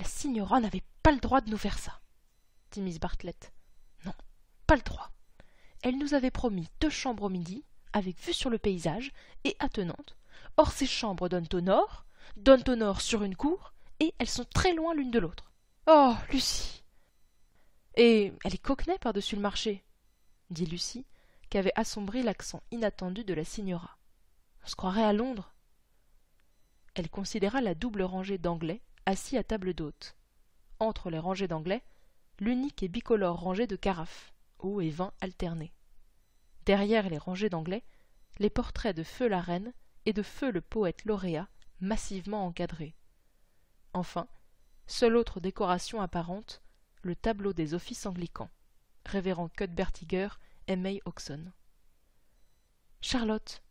signora n'avait pas le droit de nous faire ça, dit Miss Bartlett. Non, pas le droit. Elle nous avait promis 2 chambres au midi, avec vue sur le paysage, et attenantes. Or ces chambres donnent au nord sur une cour, et elles sont très loin l'une de l'autre. Oh, Lucie! Et elle est coquenée par-dessus le marché, dit Lucie, qu'avait assombri l'accent inattendu de la signora. On se croirait à Londres. Elle considéra la double rangée d'Anglais assis à table d'hôte. Entre les rangées d'Anglais, l'unique et bicolore rangée de carafes, eau et vin alternés. Derrière les rangées d'Anglais, les portraits de feu la reine et de feu le poète lauréat, massivement encadrés. Enfin, seule autre décoration apparente, le tableau des offices anglicans, révérend Cuthbertiger et May Oxon. Charlotte,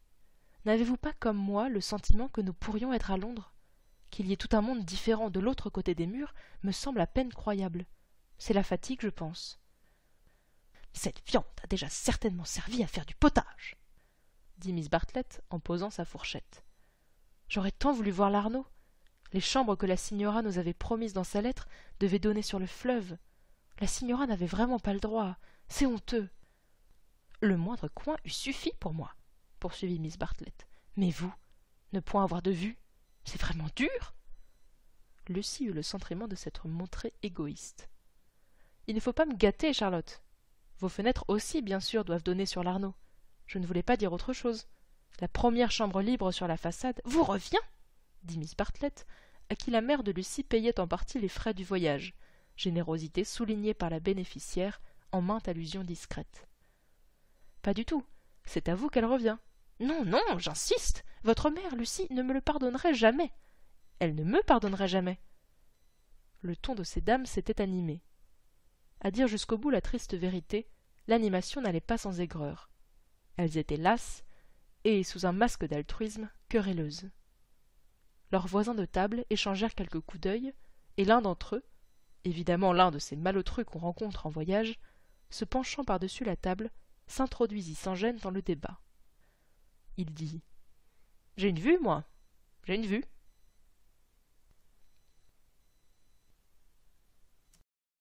n'avez-vous pas comme moi le sentiment que nous pourrions être à Londres? Qu'il y ait tout un monde différent de l'autre côté des murs me semble à peine croyable. C'est la fatigue, je pense. Cette viande a déjà certainement servi à faire du potage, dit Miss Bartlett en posant sa fourchette. J'aurais tant voulu voir l'Arnaud. Les chambres que la signora nous avait promises dans sa lettre devaient donner sur le fleuve. La signora n'avait vraiment pas le droit. C'est honteux. Le moindre coin eût suffi pour moi, poursuivit Miss Bartlett. Mais vous, ne point avoir de vue, c'est vraiment dur. Lucie eut le sentiment de s'être montrée égoïste. Il ne faut pas me gâter, Charlotte. Vos fenêtres aussi, bien sûr, doivent donner sur l'Arnaud. Je ne voulais pas dire autre chose. La première chambre libre sur la façade vous revient, dit Miss Bartlett, à qui la mère de Lucie payait en partie les frais du voyage, générosité soulignée par la bénéficiaire en mainte allusion discrète. Pas du tout, c'est à vous qu'elle revient. Non, non, j'insiste, votre mère, Lucie, ne me le pardonnerait jamais. Elle ne me pardonnerait jamais. Le ton de ces dames s'était animé. À dire jusqu'au bout la triste vérité, l'animation n'allait pas sans aigreur. Elles étaient lasses et, sous un masque d'altruisme, querelleuses. Leurs voisins de table échangèrent quelques coups d'œil, et l'un d'entre eux, évidemment l'un de ces malotrus qu'on rencontre en voyage, se penchant par-dessus la table, s'introduisit sans gêne dans le débat. Il dit « J'ai une vue, moi, j'ai une vue.